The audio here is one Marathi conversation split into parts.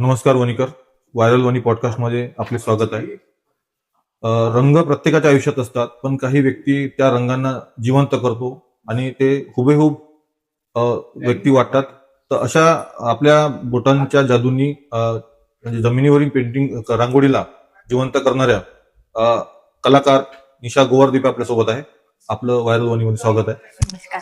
नमस्कार वणीकर. व्हायरल वणी पॉडकास्टमध्ये आपले स्वागत आहे. रंग प्रत्येकाच्या आयुष्यात असतात, पण काही व्यक्ती त्या रंगांना जिवंत करतो आणि ते हुबेहूब व्यक्ती वाटतात. तर अशा आपल्या बोटांच्या जादूंनी म्हणजे जमिनीवरील पेंटिंग रांगोळीला जिवंत करणाऱ्या कलाकार निशा गोवारदीपे आपल्यासोबत आहे. आपलं व्हायरल वणीमध्ये स्वागत आहे. नमस्कार.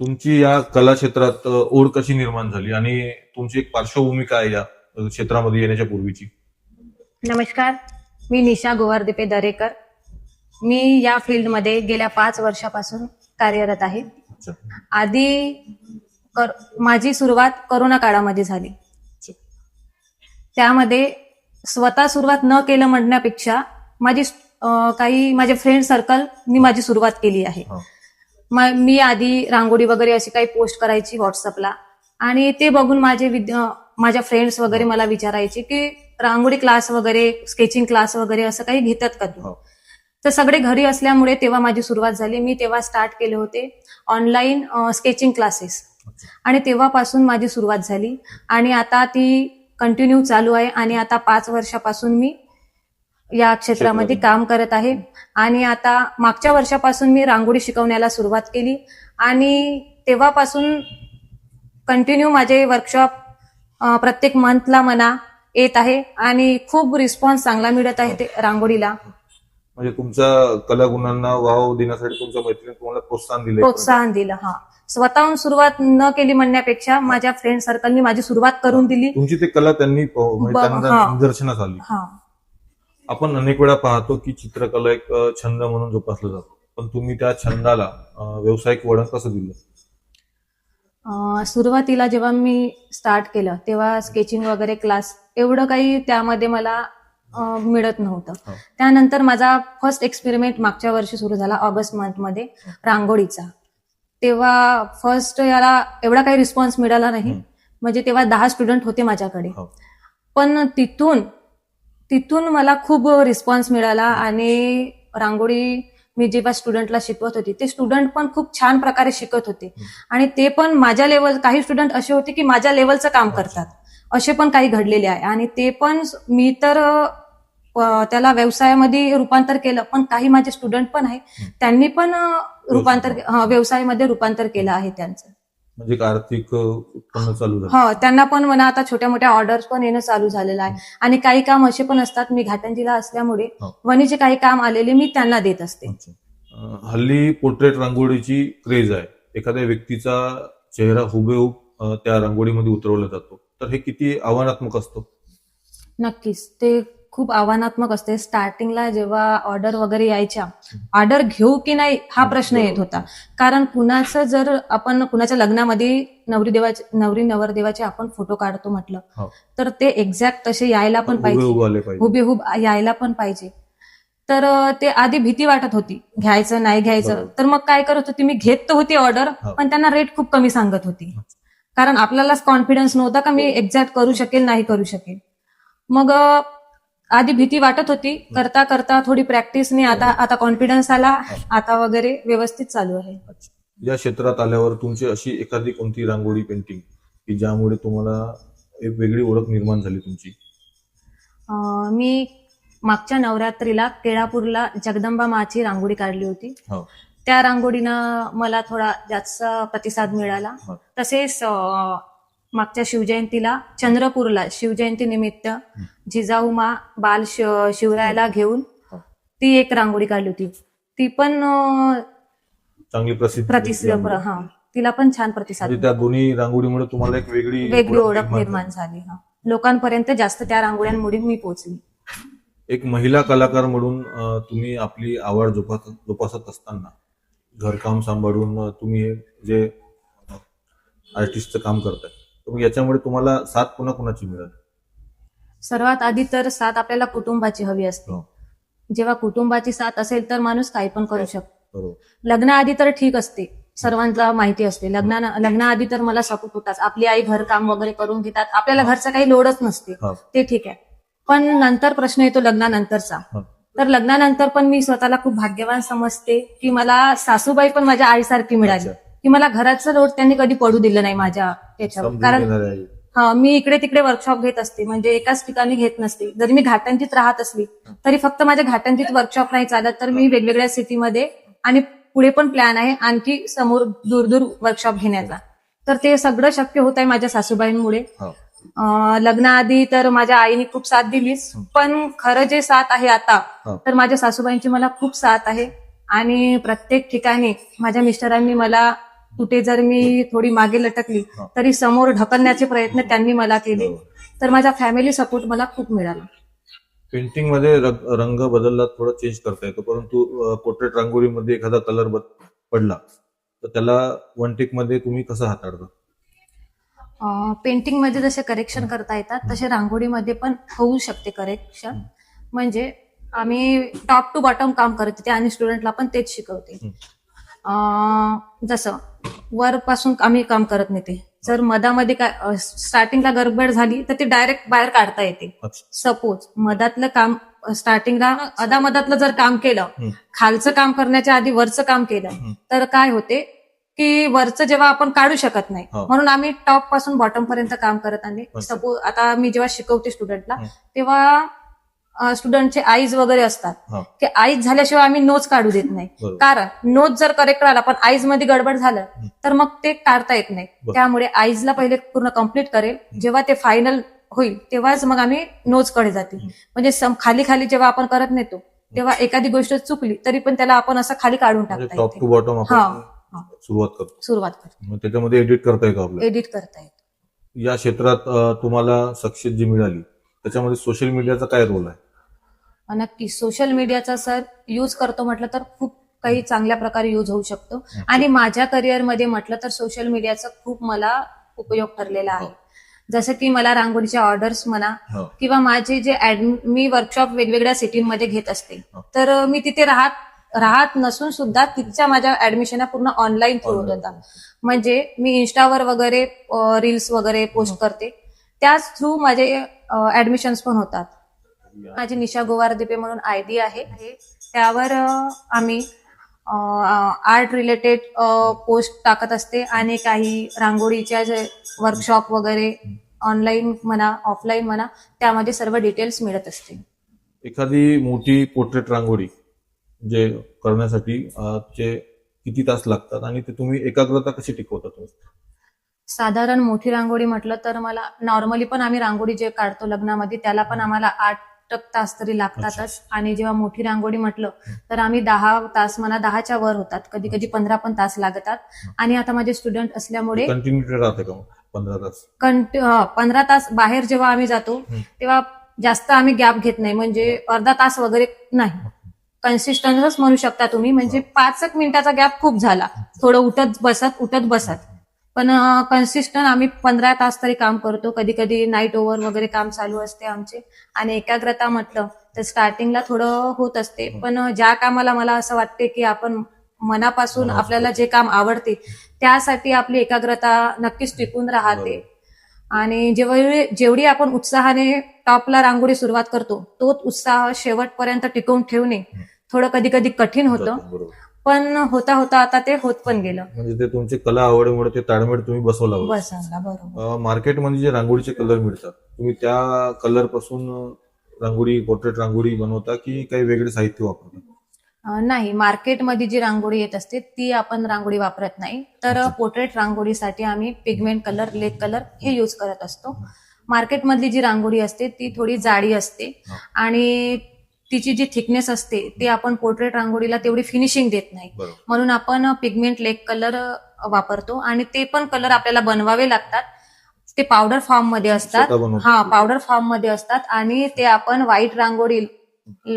तुमची या कला क्षेत्रात ओढ कशी निर्माण झाली आणि तुमची एक पार्श्वभूमी काय या क्षेत्रामध्ये येण्याच्या पूर्वीची? नमस्कार, मी निशा गोवारदीपे दरेकर. मी या फील्डमध्ये गेल्या 5 वर्षापासून कार्यरत आहे. अच्छा. आधी माझी सुरुवात कोरोना काळामध्ये झाली. त्यामध्ये स्वतः सुरुवात न केलं म्हणण्यापेक्षा काही माझे फ्रेंड सर्कलनी माझी सुरुवात केली आहे. मी आधी रांगोळी वगैरे अशी काही पोस्ट करायची व्हॉट्सअपला, आणि ते बघून माझ्या फ्रेंड्स वगैरे मला विचारायचे की रांगोळी क्लास वगैरे, स्केचिंग क्लास वगैरे असं काही घेतात का तू? तर सगळे घरी असल्यामुळे तेव्हा माझी सुरुवात झाली. मी तेव्हा स्टार्ट केले होते ऑनलाईन स्केचिंग क्लासेस, आणि तेव्हापासून माझी सुरुवात झाली आणि आता ती कंटिन्यू चालू आहे. आणि आता 5 वर्षापासून मी या क्षेत्रामध्ये काम करत आहे. आणि आता मागच्या वर्षापासून मी रांगोळी शिकवण्याला सुरुवात केली आणि तेव्हापासून कंटिन्यू माझे वर्कशॉप प्रत्येक मंथला म्हणा येत आहे आणि खूप रिस्पॉन्स चांगला मिळत आहे ते रांगोळीला. म्हणजे तुमच्या कलागुणांना वाव देण्यासाठी तुमच्या मैत्रिणी तुम्हाला प्रोत्साहन दिलं. हा, स्वतःहून सुरुवात न केली म्हणण्यापेक्षा माझ्या फ्रेंड सर्कलनी माझी सुरुवात करून दिली. तुमची ती कला त्यांनी निदर्शनास आली. आपण अनेक वेळा पाहतो की चित्रकला एक छंद म्हणून जोपासला जातो, पण तुम्ही त्या छंदाला व्यावसायिक वळण कसं दिलं? सुरुवातीला जेव्हा मी स्टार्ट केलं तेव्हा स्केचिंग वगैरे क्लास एवढं काही त्यामध्ये मला मिळत नव्हतं. त्यानंतर माझा फर्स्ट एक्सपेरिमेंट मागच्या वर्षी सुरू झाला ऑगस्ट मंथमध्ये रांगोळीचा. तेव्हा फर्स्ट याला एवढा काही रिस्पॉन्स मिळाला नाही, म्हणजे तेव्हा 10 स्टुडंट होते माझ्याकडे. पण तिथून मला खूप रिस्पॉन्स मिळाला आणि रांगोळी मी जेव्हा स्टुडंटला शिकवत होती ते स्टुडंट पण खूप छान प्रकारे शिकत होते. आणि ते पण माझ्या लेवल, काही स्टुडंट असे होते की माझ्या लेवलचं काम करतात, असे पण काही घडलेले आहे. आणि ते पण मी तर त्याला व्यवसायामध्ये रूपांतर केलं, पण काही माझे स्टुडंट पण आहे त्यांनी पण व्यवसायामध्ये रूपांतर केलं आहे त्यांचं. म्हणजे आर्थिक उत्पन्न चालू झालं. त्यांना पण म्हणा आता छोट्या मोठ्या ऑर्डर्स पण येणं चालू झालेलं आहे. आणि काही काम असे पण असतात, मी घाटंजीला असल्यामुळे वणीचे काही काम आलेले मी त्यांना देत असते. हल्ली पोर्ट्रेट रांगोळीची क्रेज आहे. एखाद्या व्यक्तीचा चेहरा हुबेहूब त्या रांगोळीमध्ये उतरवला जातो, तर हे किती आव्हानात्मक असतं? नक्कीच, ते खूप आव्हानात्मक असते. स्टार्टिंगला जेव्हा ऑर्डर वगैरे यायच्या, ऑर्डर घेऊ की नाही हा प्रश्न येत होता. कारण कुणाचं जर आपण कुणाच्या लग्नामध्ये नवरी नवरदेवाचे आपण फोटो काढतो म्हटलं तर ते एक्झॅक्ट तसे यायला पण पाहिजे, हुबेहूब यायला पण पाहिजे. तर ते आधी भीती वाटत होती, घ्यायचं नाही घ्यायचं. तर मग काय करत होती, मी घेत तर होती ऑर्डर, पण त्यांना रेट खूप कमी सांगत होती. कारण आपल्यालाच कॉन्फिडन्स नव्हता का मी एक्झॅक्ट करू शकेल नाही करू शकेल. मग आधी भीती वाटत होती. करता करता थोडी प्रॅक्टिसने आता कॉन्फिडन्स आला. आता वगैरे व्यवस्थित चालू आहे. या क्षेत्रात आल्यावर तुमची अशी एखादी कोणती रांगोळी पेंटिंग की ज्यामुळे तुम्हाला एक वेगळी ओळख निर्माण झाली तुमची? मी मागच्या नवरात्रीला केळापूरला जगदंबा माची रांगोळी काढली होती. त्या रांगोळीनं मला थोडा जास्त प्रतिसाद मिळाला. तसेच मागच्या शिवजयंतीला चंद्रपूरला शिवजयंती निमित्त जिजाऊमा बाल शिवरायाला घेऊन ती एक रांगोळी काढली होती. ती पण चांगली प्रतिसाद, तिला पण छान प्रतिसाद. त्या दोन्ही रांगोळीमुळे तुम्हाला एक वेगळी ओळख निर्माण झाली. लोकांपर्यंत जास्त त्या रांगोळ्यांमुळे मी पोहोचली. एक महिला कलाकार म्हणून तुम्ही आपली आवड जोपासत असताना घरकाम सांभाळून तुम्ही जे आर्टिस्टचं काम करताय, तर याच्यामुळे तुम्हाला साथ कोणाची मिळाली? सर्वात आधी तर साथ आपल्याला कुटुंबाची हवी असते. जेव्हा कुटुंबाची साथ असेल तर माणूस काही पण करू शकतो. लग्नाआधी तर ठीक असते, सर्वांना माहिती असते. लग्नाआधी तर मला सपोर्ट होताच, आपली आई घरकाम वगैरे करून घेतात, आपल्याला घरचा काही लोडच नसते, ते ठीक आहे. पण नंतर प्रश्न येतो लग्नानंतरचा. तर लग्नानंतर पण मी स्वतःला खूप भाग्यवान समजते की मला सासूबाई पण माझ्या आईसारखी मिळाली, की मला घराचं लोड त्यांनी कधी पडू दिलं नाही माझ्या त्याच्यावर. कारण मी इकडे तिकडे वर्कशॉप घेत असते, म्हणजे एकाच ठिकाणी घेत नसते. जरी मी घाटांचीत राहत असली तरी फक्त माझ्या घाटांचीत वर्कशॉप नाही चालत, तर मी वेगवेगळ्या सिटीमध्ये आणि पुढे पण प्लॅन आहे आणखी समोर दूर दूर वर्कशॉप घेण्याचा. तर ते सगळं शक्य होत आहे माझ्या सासूबाईंमुळे. हो. लग्नाआधी तर माझ्या आईने खूप साथ दिलीच, पण खरं जे साथ आहे आता हो. तर माझ्या सासूबाईंची मला खूप साथ आहे. आणि प्रत्येक ठिकाणी माझ्या मिस्टरांनी मला कुठे जर मी थोडी मागे लटकली हो. तरी समोर ढकलण्याचे प्रयत्न त्यांनी मला केले. हो. तर माझा फॅमिली सपोर्ट मला खूप मिळाला. पेंटिंगमध्ये रंग बदलला थोडा चेंज करता येतो, परंतु पोर्ट्रेट रांगोळीमध्ये एखादा कलर पडला तर त्याला वन टेक मध्ये तुम्ही कसं हाताळता? पेंटिंग मध्ये जसे करेक्शन करता येतात तसे रांगोळीमध्ये पण होऊ शकते करेक्शन. म्हणजे आम्ही टॉप टू बॉटम काम करते ते आणि स्टुडंटला पण तेच शिकवते. जसं वरपासून आम्ही काम करत नाही, ते जर मधामध्ये काय स्टार्टिंगला गडबड झाली तर ती डायरेक्ट बाहेर काढता येते. अच्छा. सपोज मधातलं काम स्टार्टिंगला अदामधातलं जर काम केलं, खालचं काम करण्याच्या आधी वरचं काम केलं तर काय होते की वरचं जेव्हा आपण काढू शकत नाही, हो. म्हणून आम्ही टॉप पासून बॉटम पर्यंत काम करत आले. अच्छा. सपोज आता मी जेव्हा शिकवते स्टुडंटला तेव्हा स्टुडंटचे आईज वगैरे असतात, हो. की आईज झाल्याशिवाय आम्ही नोज काढू देत नाही. बरोबर. कारण नोज जर करेक्ट राहिला पण आईज मध्ये गडबड झालं तर मग ते काढता येत नाही. बरोबर. त्यामुळे आईजला पहिले पूर्ण कम्प्लीट करेल, जेव्हा ते फायनल होईल तेव्हाच मग आम्ही नोज कडे जातील. म्हणजे खाली खाली जेव्हा आपण करत नेतो तेव्हा एखादी गोष्ट चुकली तरी पण त्याला आपण असं खाली काढून टाकता टॉप टू येते. बॉटम आपण सुरुवात करतो, सुरुवात करतो, मग त्याच्यामध्ये एडिट करता येतो आपल्याला. एडिट करता येतो. या क्षेत्रात तुम्हाला सक्सेस जी मिळाली त्याच्यामध्ये सोशल मीडियाचा काय रोल आहे? नक्की सोशल मीडियाचा सर यूज करतो म्हटलं तर खूप काही चांगल्या प्रकारे यूज होऊ शकतो. आणि माझ्या करिअरमध्ये म्हटलं तर सोशल मीडियाचा खूप मला उपयोग ठरलेला आहे. जसं की मला रांगोळीच्या ऑर्डर्स म्हणा हो. किंवा माझे जे मी वर्कशॉप वेगवेगळ्या सिटीमध्ये घेत असते, तर मी तिथे राहत नसून सुद्धा तिथच्या माझ्या ऍडमिशन पूर्ण ऑनलाईन थ्रू होत होता. म्हणजे मी इन्स्टावर वगैरे रील्स वगैरे पोस्ट करते, त्याच थ्रू माझे ऍडमिशन्स पण होतात. माझी निशा गोवारदीपे म्हणून आयडी आहे, त्यावर आम्ही आर्ट रिलेटेड पोस्ट टाकत असते आणि काही रांगोळीच्या जे वर्कशॉप वगैरे ऑनलाईन म्हणा ऑफलाईन म्हणा त्यामध्ये सर्व डिटेल्स मिळत असते. एखादी मोठी पोर्ट्रेट रांगोळी जे करण्यासाठी जे किती तास लागतात आणि ते तुम्ही एकाग्रता कशी टिकवता तुम्ही? साधारण मोठी रांगोळी म्हटलं तर मला नॉर्मली पण आम्ही रांगोळी जे काढतो लग्नामध्ये त्याला पण आम्हाला 8 तास तरी लागतातच. आणि जेव्हा मोठी रांगोळी म्हटलं तर आम्ही 10 तास म्हणा 10च्या वर होतात, कधी कधी 15 पण तास लागतात. आणि आता माझे स्टुडंट असल्यामुळे कंटिन्युटी राहते का 15 तास? 15 तास बाहेर जेव्हा आम्ही जातो तेव्हा जास्त आम्ही गॅप घेत नाही, म्हणजे अर्धा तास वगैरे नाही, कन्सिस्टन्सच म्हणू शकता तुम्ही. म्हणजे 5 मिनिटाचा गॅप खूप झाला, थोडं उठत बसत, पण कन्सिस्टंट आम्ही 15 तास तरी काम करतो. कधी कधी नाईट ओव्हर वगैरे काम चालू असते आमचे. आणि एकाग्रता म्हटलं तर स्टार्टिंगला थोडं होत असते, पण ज्या कामाला मला असं वाटते की आपण मनापासून आपल्याला जे काम आवडते त्यासाठी आपली एकाग्रता नक्कीच टिकून राहते. आणि जेवढी आपण उत्साहाने टॉपला रांगोळी सुरुवात करतो तोच उत्साह शेवटपर्यंत टिकवून ठेवणे थोडं कधी कधी कठीण होतं, पण होता होता आता ते होत पण गेलं. म्हणजे ते तुमची कला आवडीमुळे ते ताळमेळ तुम्ही बसवला. बरोबर. मार्केटमध्ये जे रांगोळीचे कलर मिळतात तुम्ही त्या कलर पासून रांगोळी पोर्ट्रेट रांगोळी बनवता की काही वेगळे साहित्य वापरता? नाही, मार्केटमध्ये जी रांगोळी येत असते ती आपण रांगोळी वापरत नाही, तर पोर्ट्रेट रांगोळीसाठी आम्ही पिगमेंट कलर लेक कलर हे यूज करत असतो. मार्केटमधली जी रांगोळी असते ती थोडी जाडी असते आणि तिची जी थिकनेस असते ती आपण पोर्ट्रेट रांगोळीला तेवढी फिनिशिंग देत नाही, म्हणून आपण पिगमेंट लेक कलर वापरतो. आणि ते पण कलर आपल्याला बनवावे लागतात, ते पावडर फॉर्म मध्ये असतात. पावडर फॉर्म मध्ये असतात आणि ते आपण व्हाईट रांगोळी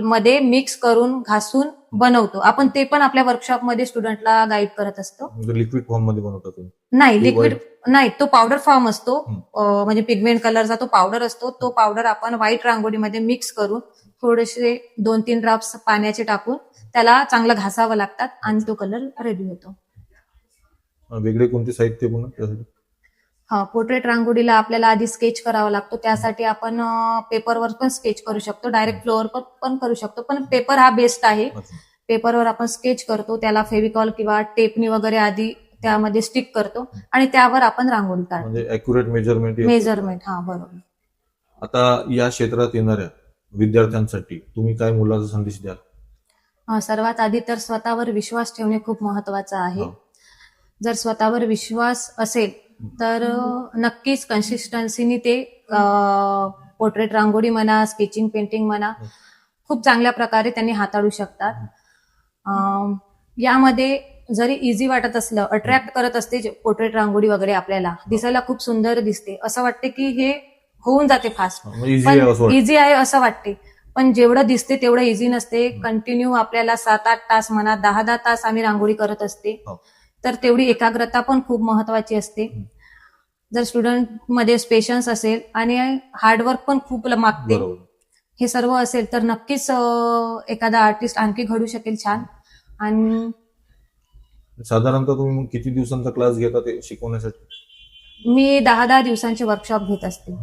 मध्ये मिक्स करून घासून बनवतो आपण. ते पण आपल्या वर्कशॉपमध्ये स्टुडंटला गाईड करत असतो. लिक्विड फॉर्म मध्ये बनवता तुम्ही? नाही, लिक्विड नाही, तो पावडर फॉर्म असतो. म्हणजे पिगमेंट कलरचा तो पावडर असतो, तो पावडर आपण व्हाईट रांगोळीमध्ये मिक्स करून थोडेसे 2-3 ड्रॉप्स पाण्याचे टाकून त्याला चांगलं घासावं लागतात आणि तो कलर रेडी होतो. वेगळे कोणते साहित्य पुन्हा त्यासाठी? पोर्ट्रेट रांगोळीला आपल्याला आधी स्केच करावा लागतो, त्यासाठी आपण पेपरवर पण स्केच करू शकतो, डायरेक्ट फ्लोअर पण करू शकतो, पण पेपर हा बेस्ट आहे. पेपरवर आपण स्केच करतो, त्याला फेविकॉल किंवा टेपनी वगैरे आधी त्यामध्ये स्टिक करतो आणि त्यावर आपण रांगोळी काढतो. म्हणजे अॅक्युरेट मेजरमेंट. मेजरमेंट, हा बरोबर. आता या क्षेत्रात येणाऱ्या विद्यार्थ्यांसाठी तुम्ही काय मोलाचा संदेश द्याल? सर्वात आधी तर स्वतःवर विश्वास ठेवणे खूप महत्वाचं आहे. हो. जर स्वतःवर विश्वास असेल तर नक्कीच कन्सिस्टन्सीने ते पोर्ट्रेट रांगोळी म्हणा, स्केचिंग, पेंटिंग म्हणा, खूप चांगल्या प्रकारे त्यांनी हाताळू शकतात. यामध्ये जरी इझी वाटत असलं, अट्रॅक्ट करत असते पोर्ट्रेट रांगोळी वगैरे, आपल्याला दिसायला खूप सुंदर दिसते, असं वाटते की हे होऊन जाते फास्ट, इझी आहे असं वाटते, पण जेवढं दिसते तेवढं इझी नसते. कंटिन्यू आपल्याला 7-8 तास म्हणा, 10-10 तास आम्ही रांगोळी करत असते, तर तेवढी एकाग्रता पण खूप महत्वाची असते. जर स्टुडंट मध्ये पेशन्स असेल आणि हार्डवर्क पण खूप मागते, हे सर्व असेल तर नक्कीच एखादा आर्टिस्ट आणखी घडू शकेल छान. आणि साधारणतः तुम्ही किती दिवसांचा क्लास घेता ते शिकवण्यासाठी? मी 10-10 दिवसांचे वर्कशॉप घेत असते.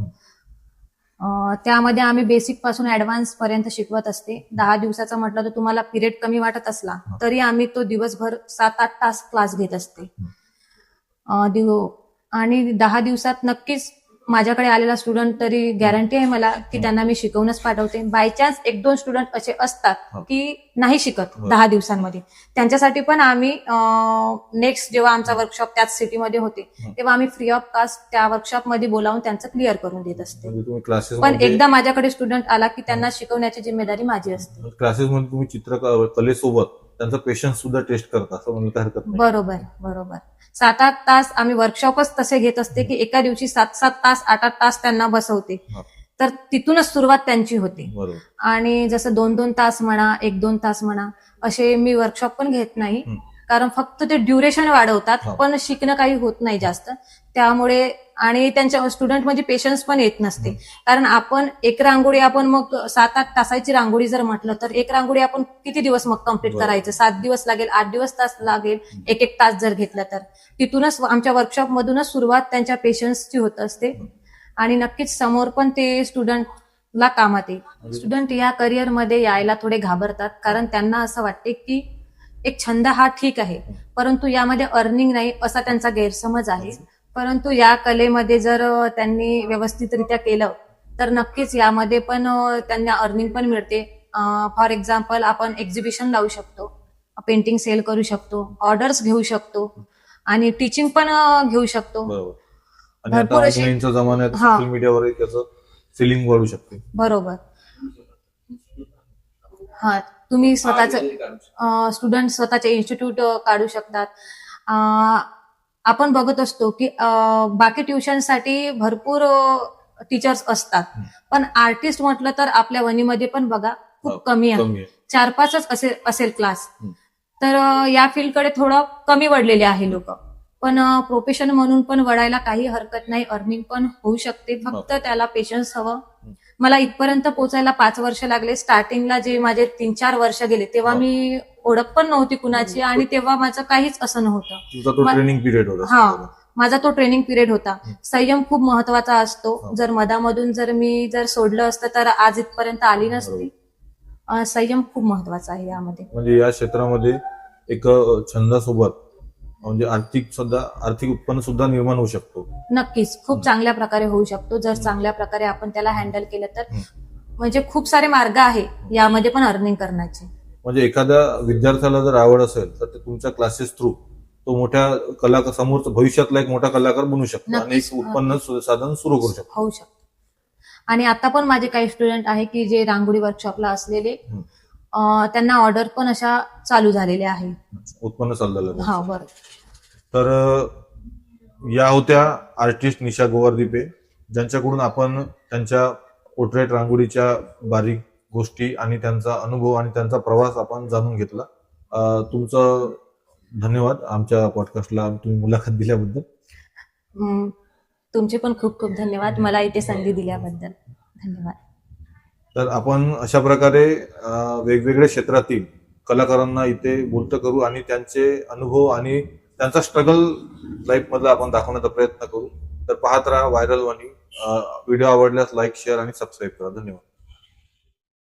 त्यामध्ये आम्ही बेसिक पासून ऍडव्हान्स पर्यंत शिकवत असते. 10 दिवसाचा म्हटलं तर तुम्हाला पिरियड कमी वाटत असला तरी आम्ही तो दिवसभर 7-8 तास क्लास घेत असते. आणि 10 दिवसात नक्कीच माझ्याकडे आलेला स्टुडंट तरी गॅरंटी आहे मला की त्यांना मी शिकवूनच पाठवते. बाय चान्स 1-2 स्टुडंट असे असतात की नाही शिकत 10 दिवसांमध्ये, त्यांच्यासाठी पण आम्ही नेक्स्ट जेव्हा आमचा वर्कशॉप त्याच सिटीमध्ये होते तेव्हा आम्ही फ्री ऑफ कास्ट त्या वर्कशॉपमध्ये बोलावून त्यांचं क्लिअर करून देत असते. पण एकदा माझ्याकडे स्टुडंट आला की त्यांना शिकवण्याची जिम्मेदारी माझी असते. क्लासेसमध्ये तुम्ही चित्रकलेसोबत त्यांचा पेशन्स सुद्धा टेस्ट करता असं म्हणलं हरकत नाही? बरोबर बरोबर. 7-8 तास आम्ही वर्कशॉपच तसे घेत असते की एका दिवशी 7-7 तास 8-8 तास त्यांना बसवते, तर तिथूनच सुरुवात त्यांची होते. आणि जसं 2-2 तास म्हणा, 1-2 तास म्हणा, असे मी वर्कशॉप पण घेत नाही, कारण फक्त ते ड्युरेशन वाढवतात पण शिकणं काही होत नाही जास्त. त्यामुळे आणि त्यांच्या स्टुडंट म्हणजे पेशन्स पण येत नसते, कारण आपण एक रांगोळी आपण मग 7-8 तासाची रांगोळी जर म्हटलं तर एक रांगोळी आपण किती दिवस मग कम्प्लीट करायचं? 7 दिवस लागेल, 8 दिवस तास लागेल, 1-1 तास जर घेतला तर. तिथूनच आमच्या वर्कशॉप मधूनच सुरुवात त्यांच्या पेशन्सची होत असते आणि नक्कीच समोर पण ते स्टुडंटला कामात येईल. स्टुडंट या करिअरमध्ये यायला थोडे घाबरतात, कारण त्यांना असं वाटते की एक छंद हा ठीक आहे परंतु यामध्ये अर्निंग नाही असा त्यांचा गैरसमज आहे. परंतु या कलेमध्ये जर त्यांनी व्यवस्थितरित्या केलं तर नक्कीच यामध्ये पण त्यांना अर्निंग पण मिळते. फॉर एक्झाम्पल आपण एक्झिबिशन लावू शकतो, पेंटिंग सेल करू शकतो, ऑर्डर्स घेऊ शकतो आणि टीचिंग पण घेऊ शकतो. भरपूर ऑनलाईनच्या जमान्यात सोशल मीडियावर त्याचं सेलिंग वाढू शकते. बरोबर. हा, तुम्ही स्वतःचं स्टुडंट स्वतःचे इन्स्टिट्यूट काढू शकतात. आपण बघत असतो की बाकी ट्युशनसाठी भरपूर टीचर्स असतात, पण आर्टिस्ट म्हटलं तर आपल्या वणीमध्ये पण बघा खूप कमी आहे, 4-5च असेल क्लास. तर या फील्डकडे थोडं कमी वळलेले आहे लोक, पण प्रोफेशन म्हणून पण वळायला काही हरकत नाही, अर्निंग पण होऊ शकते, फक्त त्याला पेशन्स हवं. मला इथपर्यंत पोहोचायला 5 वर्ष लागले. स्टार्टिंगला जे माझे 3-4 वर्ष गेले तेव्हा मी ओळख पण नव्हती कुणाची आणि तेव्हा माझं काहीच असं नव्हतं. ट्रेनिंग पिरियड होता. हा, माझा तो ट्रेनिंग पिरियड होता. संयम खूप महत्वाचा असतो. जर मधामधून जर मी सोडलं असतं तर आज इथपर्यंत आली नसती. संयम खूप महत्वाचा आहे यामध्ये. म्हणजे या क्षेत्रामध्ये एक छंदासोबत म्हणजे आर्थिक उत्पन्न सुद्धा निर्माण होऊ शकतो. नक्कीच खूप चांगल्या प्रकारे होऊ शकतो जर चांगल्या प्रकारे आपण त्याला हँडल केलं तर. म्हणजे खूप सारे मार्ग आहे यामध्ये पण अर्निंग करण्याचे. म्हणजे एखाद्या विद्यार्थ्याला जर आवड असेल तर ते तुमच्या क्लासेस थ्रू तो मोठ्या कलाकार समोर भविष्यातला एक मोठा कलाकार बनू शकतो आणि एक उत्पन्न साधन सुरू करू शकतो. होऊ शकतो. आणि आता पण माझे काही स्टुडंट आहे की जे रांगोळी वर्कशॉपला असलेले, त्यांना ऑर्डर पण अशा चालू झालेल्या आहे, उत्पन्न चाललेलं. हा बरोबर. तर या होत्या आर्टिस्ट निशा गोवारदीपे, ज्यांच्याकडून आपण त्यांच्या पोर्ट्रेट रांगोळीच्या बारीक गोष्टी आणि त्यांचा अनुभव आणि त्यांचा प्रवास आपण जाणून घेतला. तुमचं धन्यवाद आमच्या पॉडकास्टला तुम्ही मुलाखत दिल्याबद्दल. तुमचे पण खूप खूप धन्यवाद मला इथे संधी दिल्याबद्दल. धन्यवाद. तर आपण अशा प्रकारे वेगवेगळ्या क्षेत्रातील कलाकारांना इथे बोलतं करू आणि त्यांचे अनुभव आणि त्यांचा स्ट्रगल लाईफ मधला आपण दाखवण्याचा प्रयत्न करू. तर पाहत राहा व्हायरल वाणी. व्हिडिओ आवडल्यास लाईक, शेअर आणि सबस्क्राईब करा. धन्यवाद.